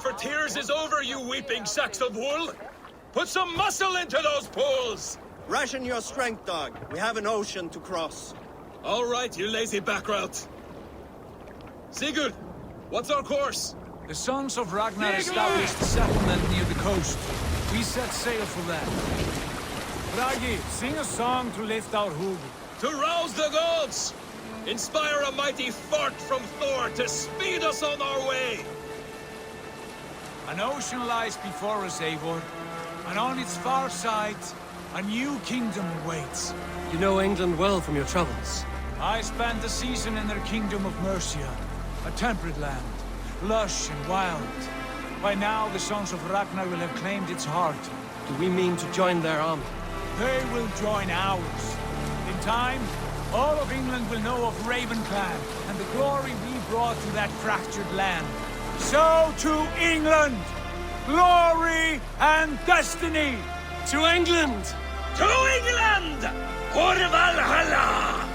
for tears is over, you weeping sacks of wool! Put some muscle into those pulls! Ration your strength, dog. We have an ocean to cross. All right, you lazy backrout. Sigurd, what's our course? The sons of Ragnar established a settlement near the coast. We set sail for that. Bragi, sing a song to lift our hood. To rouse the gods! Inspire a mighty fart from Thor to speed us on our way! An ocean lies before us, Eivor, and on its far side, a new kingdom awaits. You know England well from your travels. I spent a season in their kingdom of Mercia, a temperate land, lush and wild. By now, the sons of Ragnar will have claimed its heart. Do we mean to join their army? They will join ours. In time, all of England will know of Ravenclan and the glory we brought to that fractured land. So to England! Glory and destiny! To England! To England! For Valhalla!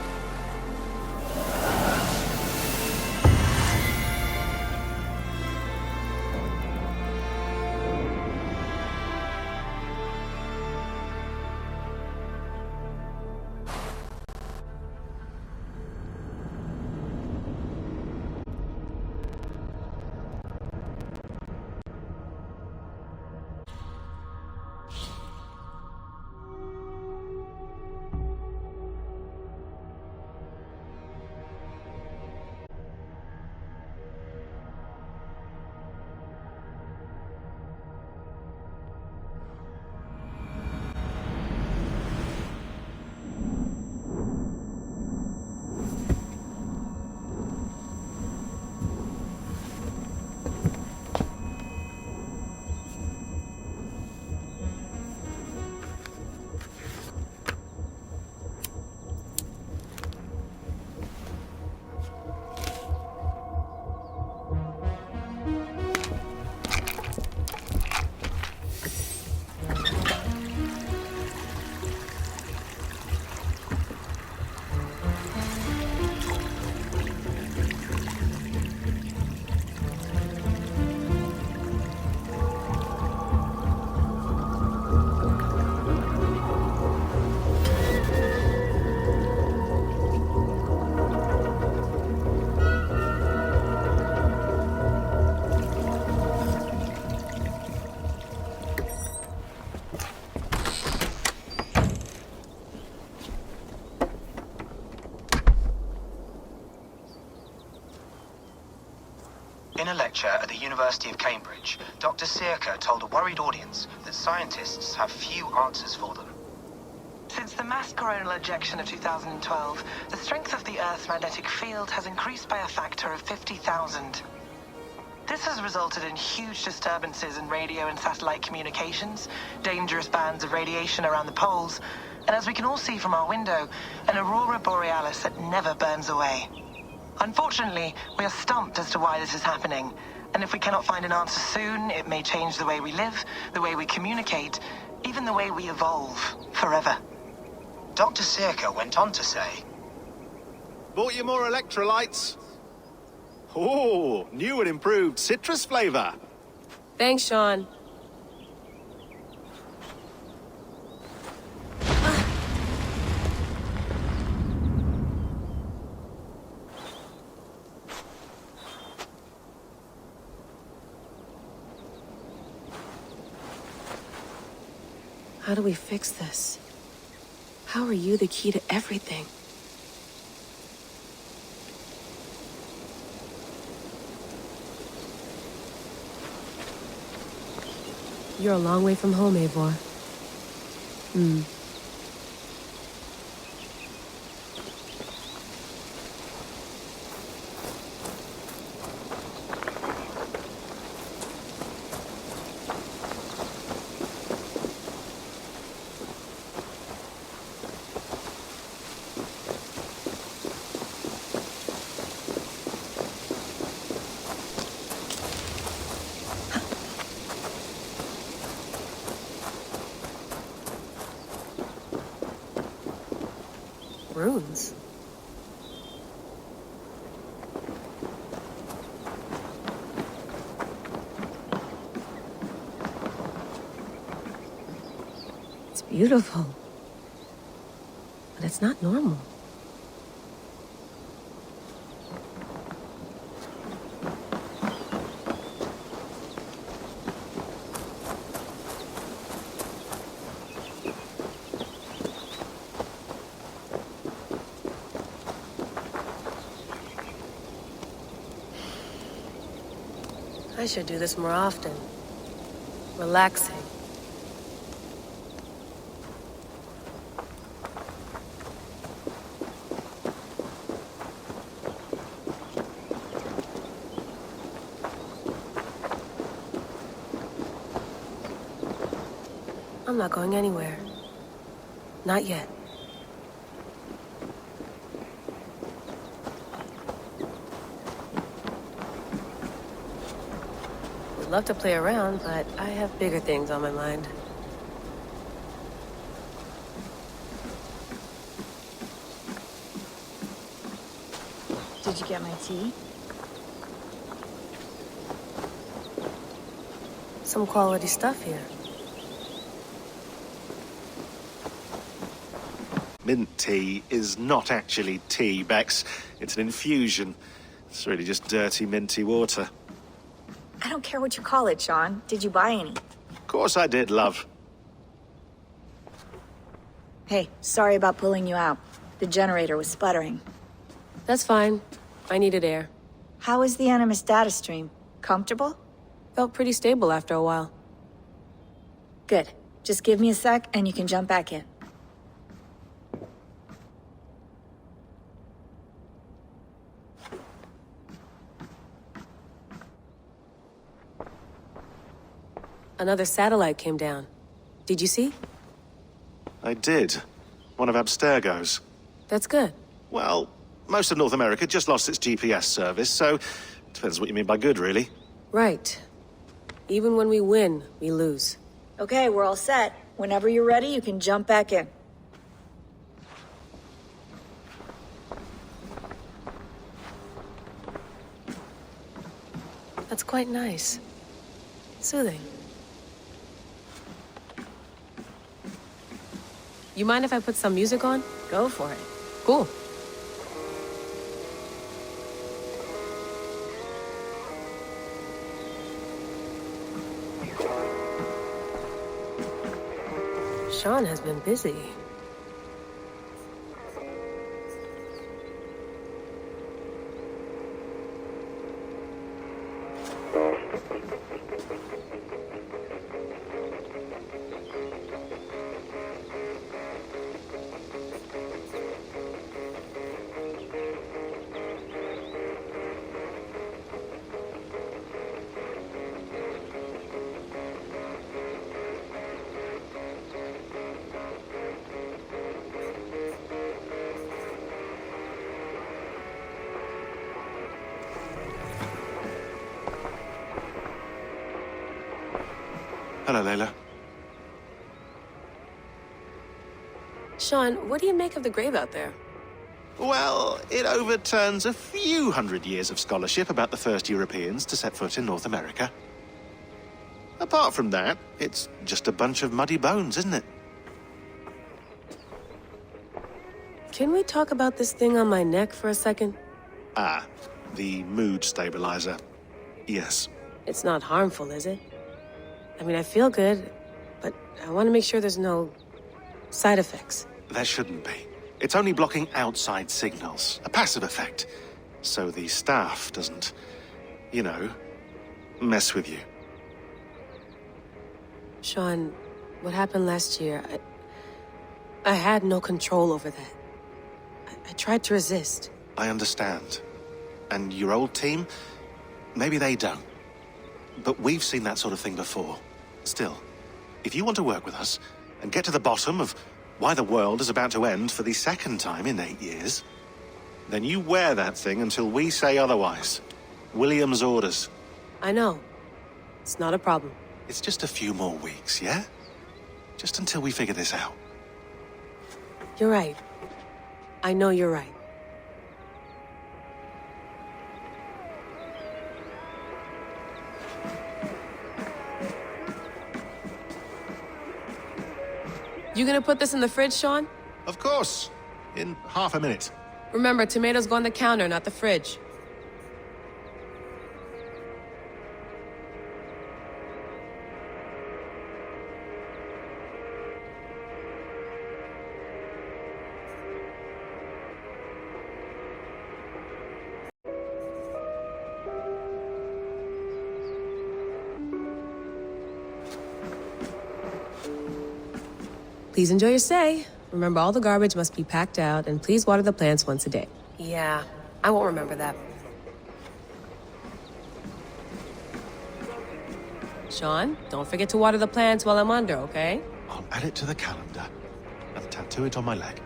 In a lecture at the University of Cambridge, Dr. Sirka told a worried audience that scientists have few answers for them. Since the mass coronal ejection of 2012, the strength of the Earth's magnetic field has increased by a factor of 50,000. This has resulted in huge disturbances in radio and satellite communications, dangerous bands of radiation around the poles, and as we can all see from our window, an aurora borealis that never burns away. Unfortunately, we are stumped as to why this is happening, and if we cannot find an answer soon, it may change the way we live, the way we communicate, even the way we evolve, forever. Dr. Sirka went on to say, Bought you more electrolytes? Oh, new and improved citrus flavor. Thanks, Sean. How do we fix this? How are you the key to everything? You're a long way from home, Eivor. Runes. beautiful. But it's not normal. I should do this more often. Relaxing. I'm not going anywhere. Not yet. Would love to play around, but I have bigger things on my mind. Did you get my tea? Some quality stuff here. Mint tea is not actually tea, Bex. It's an infusion. It's really just dirty, minty water. I don't care what you call it, Sean. Did you buy any? Of course I did, love. Hey, sorry about pulling you out. The generator was sputtering. That's fine. I needed air. How is the Animus data stream? Comfortable? Felt pretty stable after a while. Good. Just give me a sec and you can jump back in. Another satellite came down. Did you see? I did. One of Abstergo's. That's good. Well, most of North America just lost its GPS service, so depends what you mean by good, really. Right. Even when we win, we lose. Okay, we're all set. Whenever you're ready, you can jump back in. That's quite nice. Soothing. You mind if I put some music on? Go for it. Cool. Sean has been busy. Hello, Layla. Sean, what do you make of the grave out there? Well, it overturns a few hundred years of scholarship about the first Europeans to set foot in North America. Apart from that, it's just a bunch of muddy bones, isn't it? Can we talk about this thing on my neck for a second? Ah, the mood stabilizer. Yes. It's not harmful, is it? I mean, I feel good, but I want to make sure there's no side effects. There shouldn't be. It's only blocking outside signals, a passive effect, so the staff doesn't, you know, mess with you. Sean, what happened last year, I had no control over that. I tried to resist. I understand. And your old team, maybe they don't. But we've seen that sort of thing before. Still, if you want to work with us and get to the bottom of why the world is about to end for the second time in 8 years, then you wear that thing until we say otherwise. William's orders. I know. It's not a problem. It's just a few more weeks, yeah? Just until we figure this out. You're right. I know you're right. You gonna put this in the fridge, Sean? Of course. In half a minute. Remember, tomatoes go on the counter, not the fridge. Please enjoy your stay. Remember, all the garbage must be packed out, and please water the plants once a day. Yeah, I won't remember that. Sean, don't forget to water the plants while I'm under, okay? I'll add it to the calendar and tattoo it on my leg.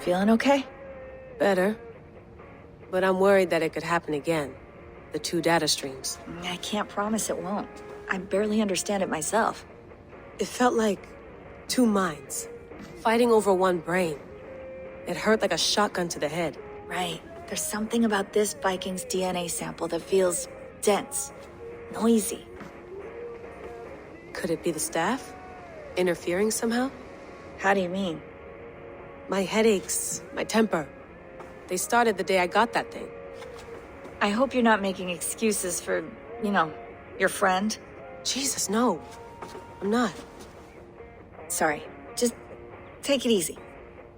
Feeling okay? Better. But I'm worried that it could happen again. The two data streams. I can't promise it won't. I barely understand it myself. It felt like two minds, fighting over one brain. It hurt like a shotgun to the head. Right. There's something about this Viking's DNA sample that feels dense, noisy. Could it be the staff? Interfering somehow? How do you mean? My headaches, my temper. They started the day I got that thing. I hope you're not making excuses for, your friend. Jesus, no. I'm not. Sorry. Just take it easy.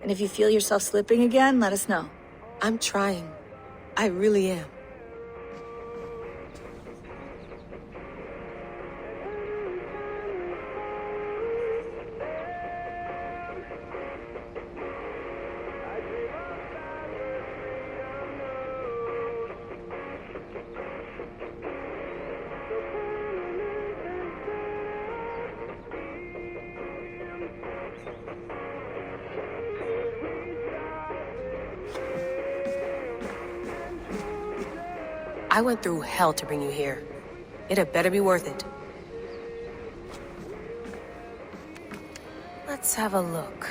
And if you feel yourself slipping again, let us know. I'm trying. I really am. I went through hell to bring you here. It had better be worth it. Let's have a look.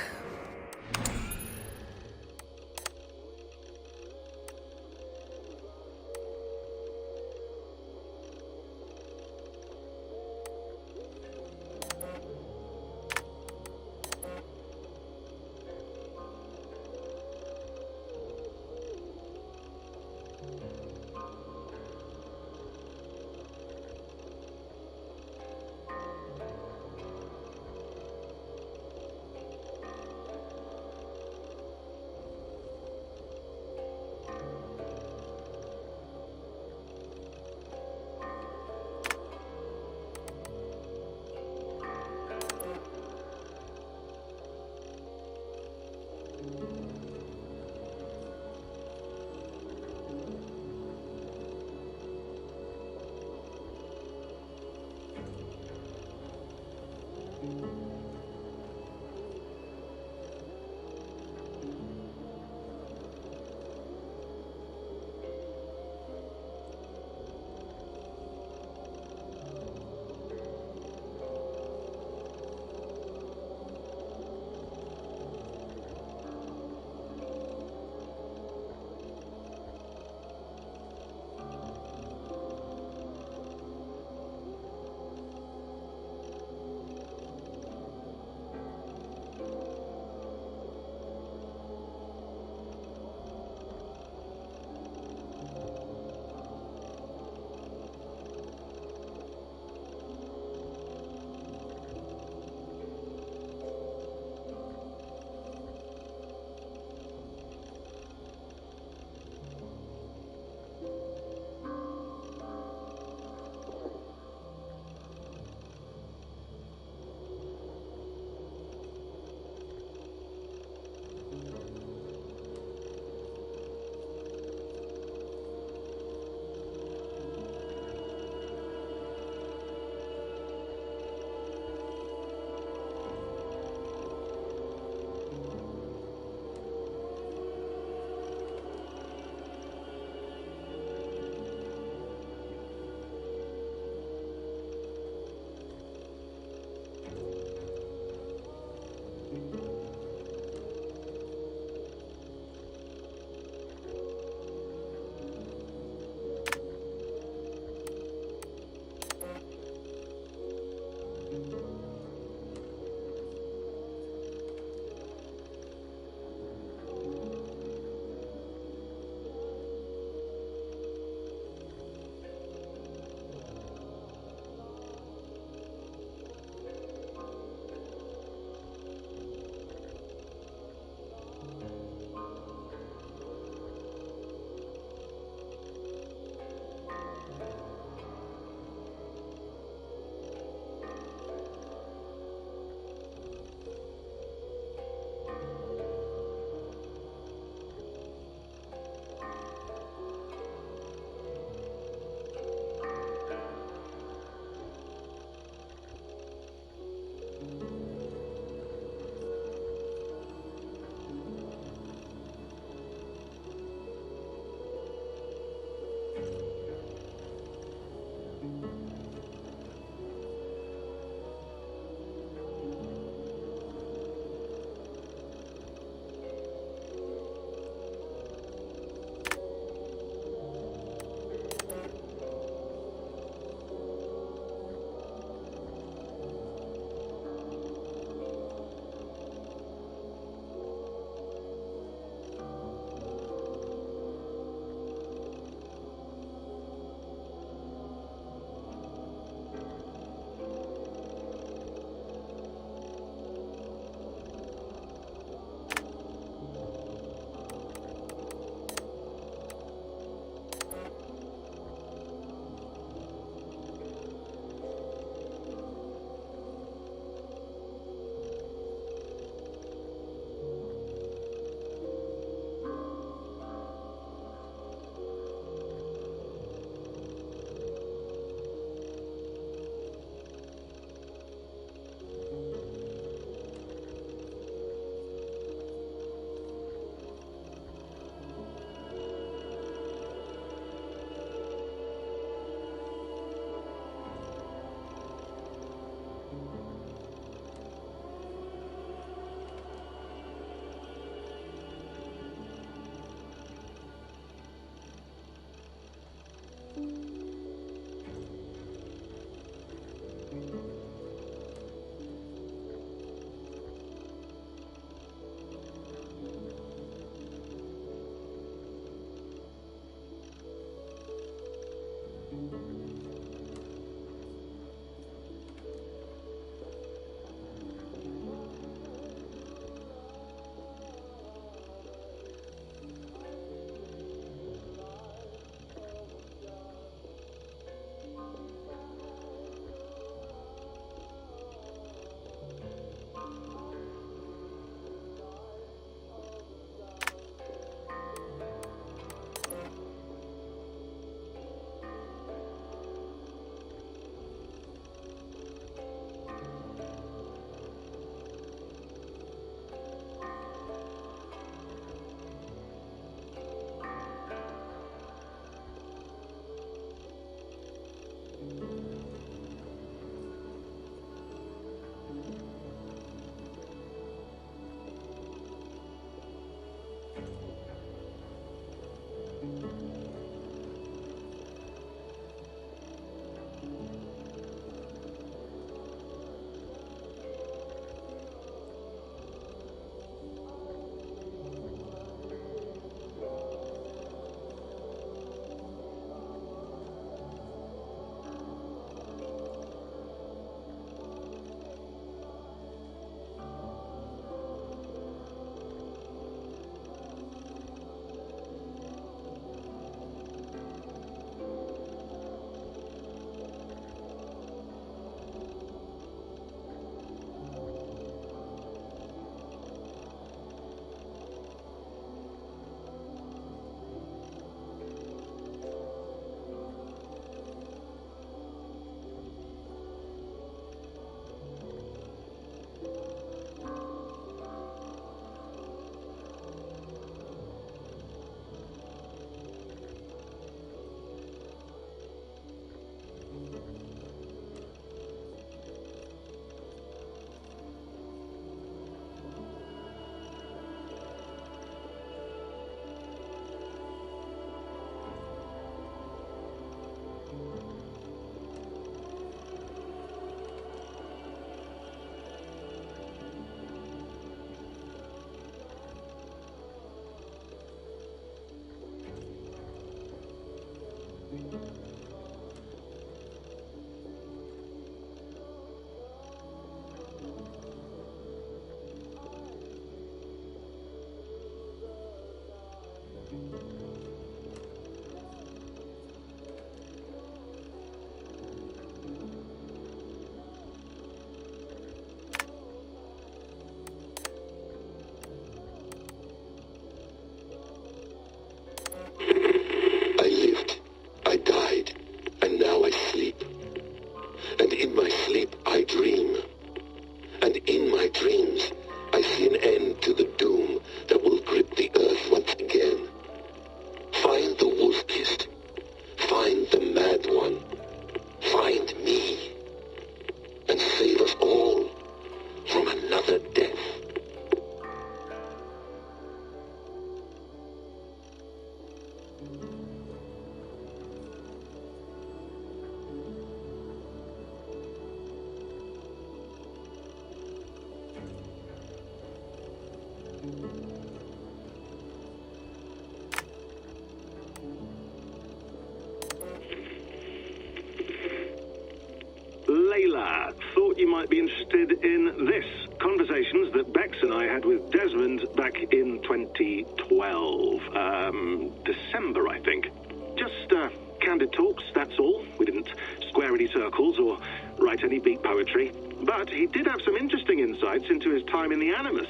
Thought you might be interested in this. Conversations that Bex and I had with Desmond back in 2012. December, I think. Just, candid talks, that's all. We didn't square any circles or write any beat poetry. But he did have some interesting insights into his time in the Animus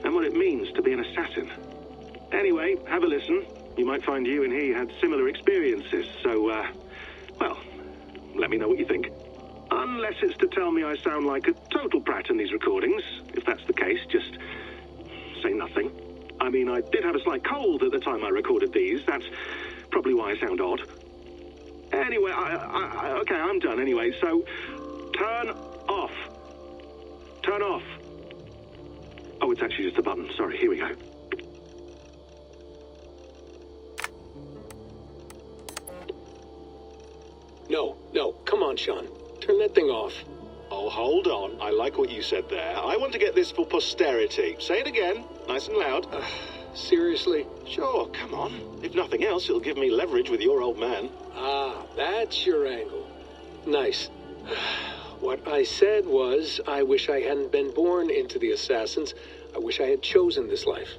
and what it means to be an assassin. Anyway, have a listen. You might find you and he had similar experiences, so, well, let me know what you think. Unless it's to tell me I sound like a total brat in these recordings. If that's the case, just say nothing. I mean, I did have a slight cold at the time I recorded these. That's probably why I sound odd. Anyway, okay, I'm done anyway, so turn off. Turn off. Oh, it's actually just a button. Sorry, here we go. No, come on, Sean. Turn that thing off. Oh, hold on. I like what you said there. I want to get this for posterity. Say it again, nice and loud. Seriously? Sure, come on. If nothing else, it'll give me leverage with your old man. Ah, that's your angle. Nice. What I said was, I wish I hadn't been born into the Assassins. I wish I had chosen this life.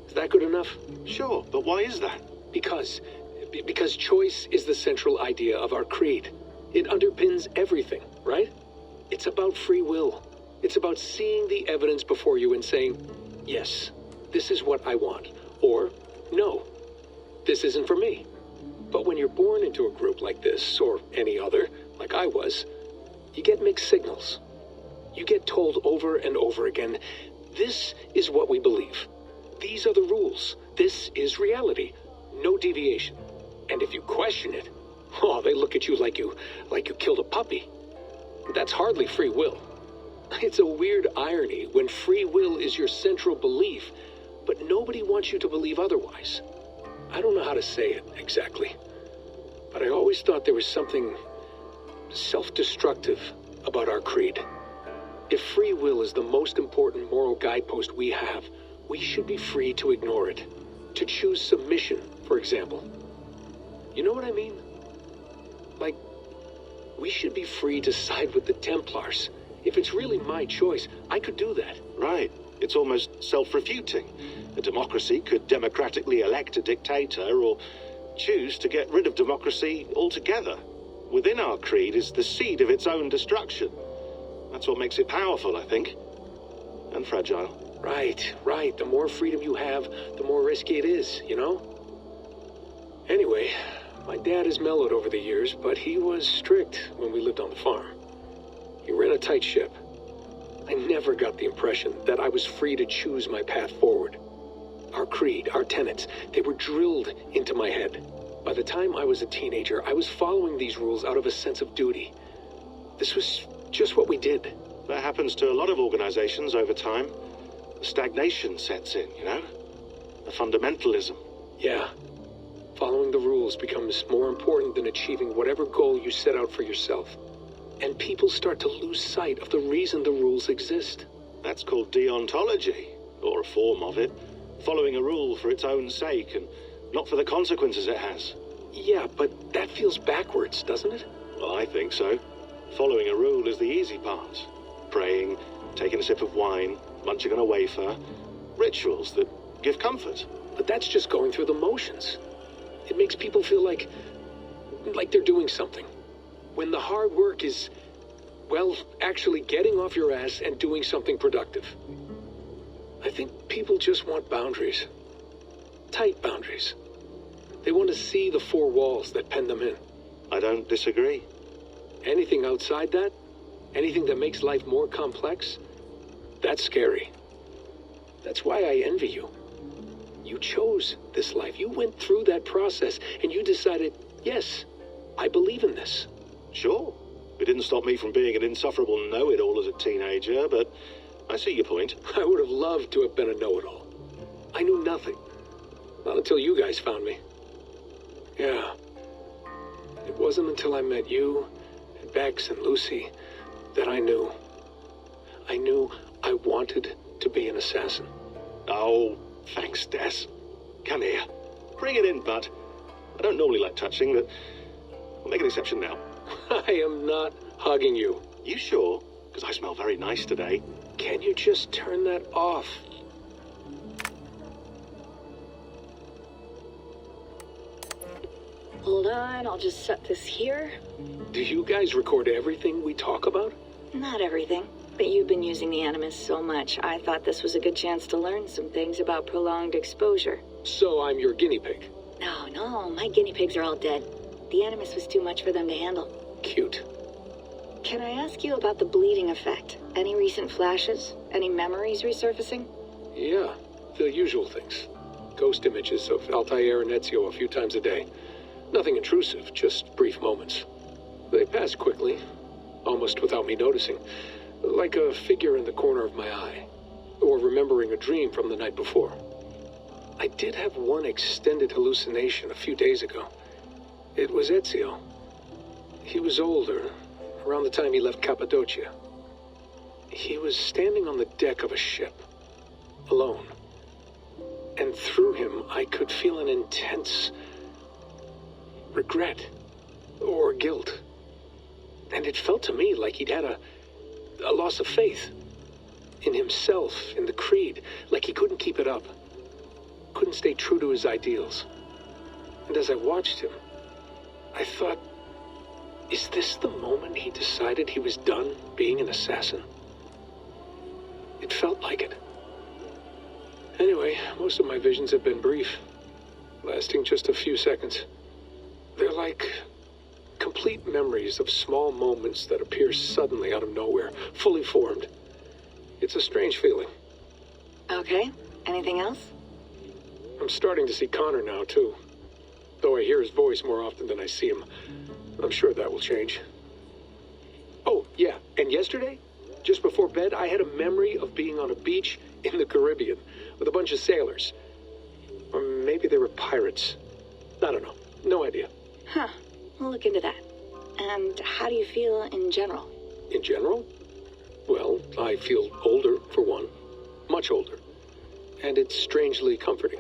Is that good enough? Sure, but why is that? Because choice is the central idea of our creed. It underpins everything, right? It's about free will. It's about seeing the evidence before you and saying, yes, this is what I want. Or, no, this isn't for me. But when you're born into a group like this, or any other, like I was, you get mixed signals. You get told over and over again, this is what we believe. These are the rules. This is reality. No deviation. And if you question it, oh, they look at you like you killed a puppy. That's hardly free will. It's a weird irony when free will is your central belief, but nobody wants you to believe otherwise. I don't know how to say it exactly, but I always thought there was something self-destructive about our creed. If free will is the most important moral guidepost we have, we should be free to ignore it. To choose submission, for example. You know what I mean? Like, we should be free to side with the Templars. If it's really my choice, I could do that. Right. It's almost self-refuting. A democracy could democratically elect a dictator or choose to get rid of democracy altogether. Within our creed is the seed of its own destruction. That's what makes it powerful, I think. And fragile. Right. The more freedom you have, the more risky it is, you know? Anyway, my dad has mellowed over the years, but he was strict when we lived on the farm. He ran a tight ship. I never got the impression that I was free to choose my path forward. Our creed, our tenets, they were drilled into my head. By the time I was a teenager, I was following these rules out of a sense of duty. This was just what we did. That happens to a lot of organizations over time. The stagnation sets in, you know? The fundamentalism. Yeah. Following the rules becomes more important than achieving whatever goal you set out for yourself. And people start to lose sight of the reason the rules exist. That's called deontology, or a form of it. Following a rule for its own sake, and not for the consequences it has. Yeah, but that feels backwards, doesn't it? Well, I think so. Following a rule is the easy part. Praying, taking a sip of wine, munching on a wafer. Rituals that give comfort. But that's just going through the motions. It makes people feel like they're doing something. When the hard work is, well, actually getting off your ass and doing something productive. I think people just want boundaries. Tight boundaries. They want to see the four walls that pen them in. I don't disagree. Anything outside that, anything that makes life more complex, that's scary. That's why I envy you. You chose this life. You went through that process, and you decided, yes, I believe in this. Sure. It didn't stop me from being an insufferable know-it-all as a teenager, but I see your point. I would have loved to have been a know-it-all. I knew nothing. Not until you guys found me. Yeah. It wasn't until I met you, and Bex and Lucy, that I knew. I knew I wanted to be an assassin. Oh, thanks, Des. Come here. Bring it in, bud. I don't normally like touching, but I'll make an exception now. I am not hugging you. You sure? Because I smell very nice today. Can you just turn that off? Hold on, I'll just set this here. Do you guys record everything we talk about? Not everything, but you've been using the Animus so much, I thought this was a good chance to learn some things about prolonged exposure. So I'm your guinea pig. No, my guinea pigs are all dead. The Animus was too much for them to handle. Cute. Can I ask you about the bleeding effect? Any recent flashes? Any memories resurfacing? Yeah, the usual things. Ghost images of Altair and Ezio a few times a day. Nothing intrusive, just brief moments. They pass quickly, almost without me noticing. Like a figure in the corner of my eye. Or remembering a dream from the night before. I did have one extended hallucination a few days ago. It was Ezio. He was older, around the time he left Cappadocia. He was standing on the deck of a ship, alone. And through him, I could feel an intense regret or guilt. And it felt to me like he'd had a loss of faith in himself, in the creed, like he couldn't keep it up, couldn't stay true to his ideals. And as I watched him, I thought, is this the moment he decided he was done being an assassin? It felt like it. Anyway, most of my visions have been brief, lasting just a few seconds. They're like complete memories of small moments that appear suddenly out of nowhere, fully formed. It's a strange feeling. Okay, anything else? I'm starting to see Connor now, too. Though I hear his voice more often than I see him. I'm sure that will change. Oh, yeah, and yesterday, just before bed, I had a memory of being on a beach in the Caribbean with a bunch of sailors. Or maybe they were pirates. I don't know. No idea. Huh, we'll look into that. And how do you feel in general? In general? Well, I feel older, for one. Much older. And it's strangely comforting.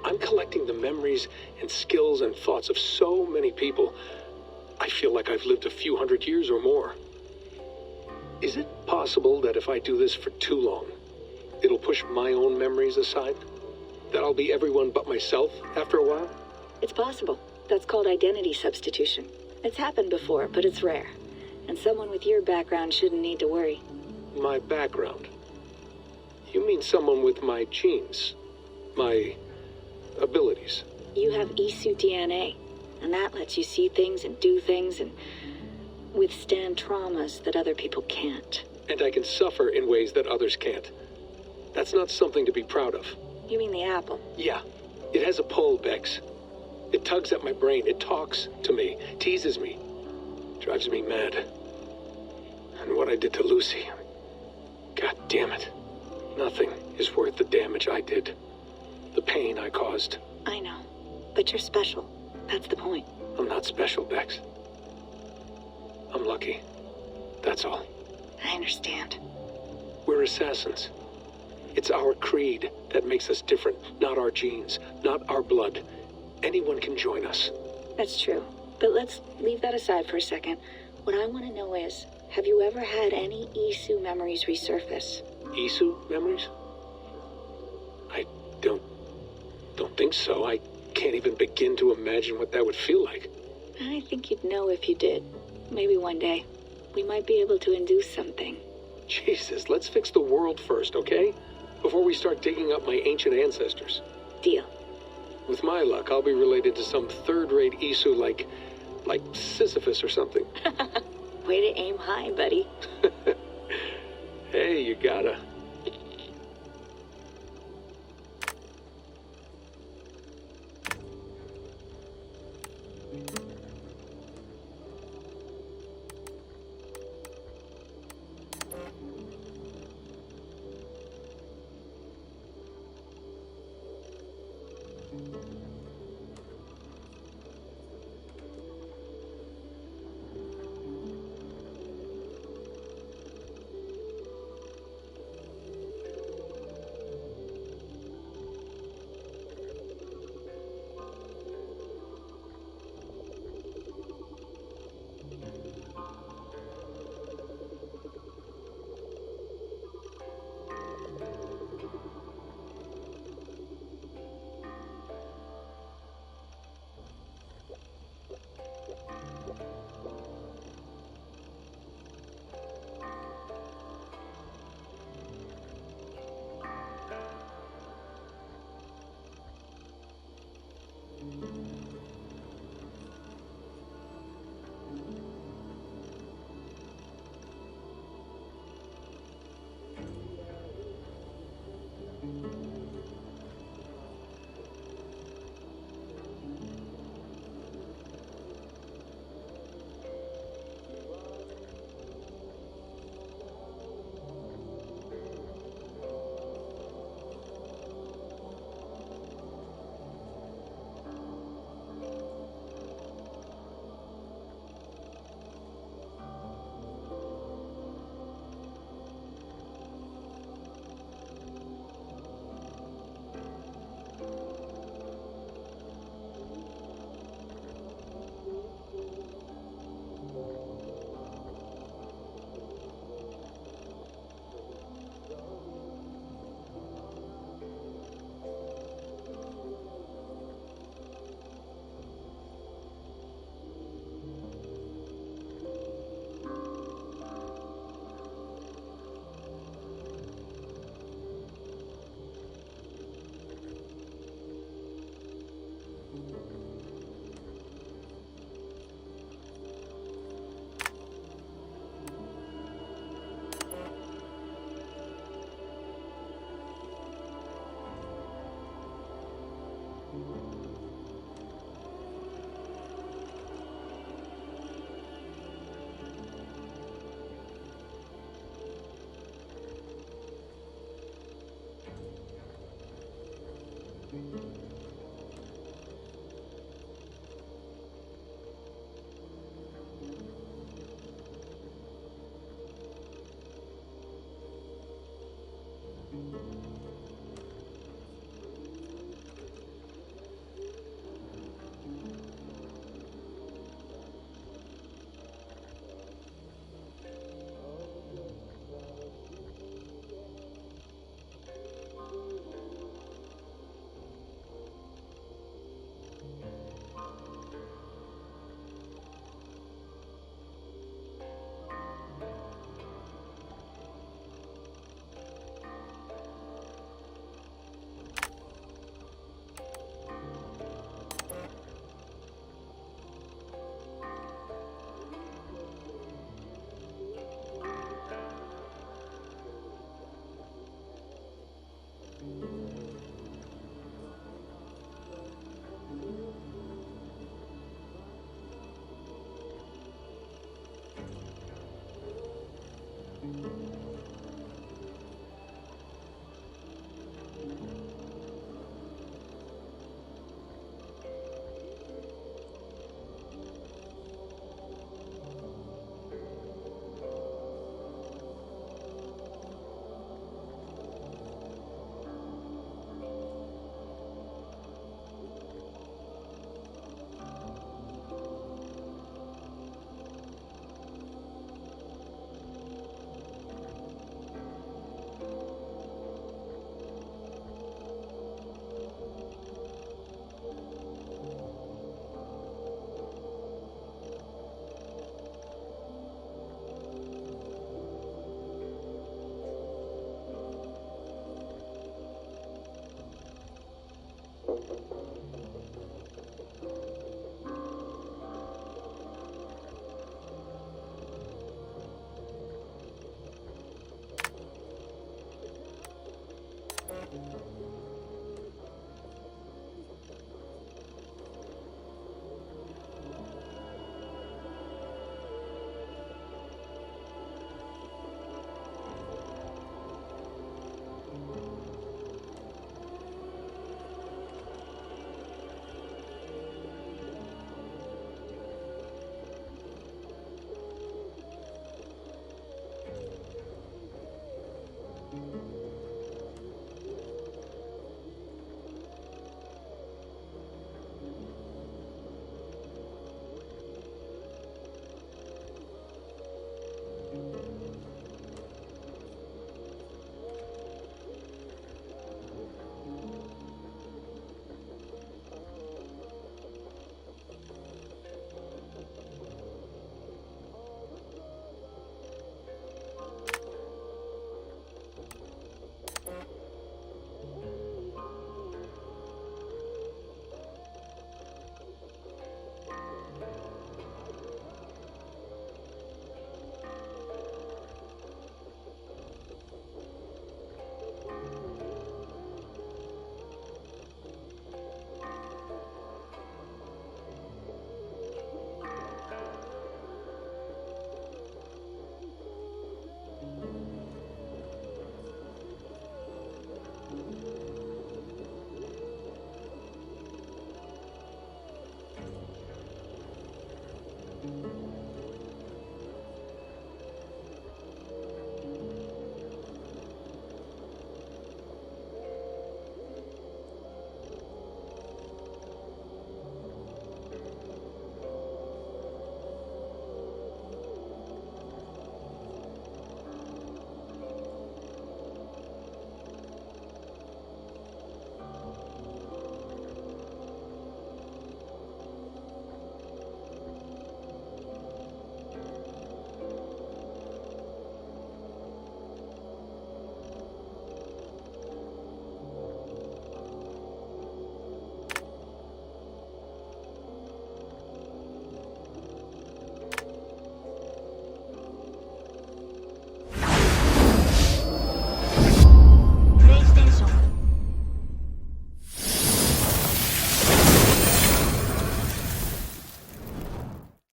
I'm collecting the memories and skills and thoughts of so many people. I feel like I've lived a few hundred years or more. Is it possible that if I do this for too long, it'll push my own memories aside? That I'll be everyone but myself after a while? It's possible. That's called identity substitution. It's happened before, but it's rare. And someone with your background shouldn't need to worry. My background? You mean someone with my genes? My abilities? You have Isu DNA, and that lets you see things and do things and withstand traumas that other people can't. And I can suffer in ways that others can't. That's not something to be proud of. You mean the apple? Yeah. It has a pull, Bex. It tugs at my brain. It talks to me. Teases me. Drives me mad. And what I did to Lucy... God damn it. Nothing is worth the damage I did. The pain I caused. I know. But you're special. That's the point. I'm not special, Bex. I'm lucky. That's all. I understand. We're assassins. It's our creed that makes us different, not our genes, not our blood. Anyone can join us. That's true. But let's leave that aside for a second. What I want to know is, have you ever had any Isu memories resurface? Isu memories? I don't think so. I can't even begin to imagine what that would feel like. I think you'd know if you did. Maybe one day. We might be able to induce something. Jesus, let's fix the world first, okay? Before we start digging up my ancient ancestors. Deal. With my luck, I'll be related to some third-rate Isu like Sisyphus or something. Way to aim high, buddy. Hey, you gotta.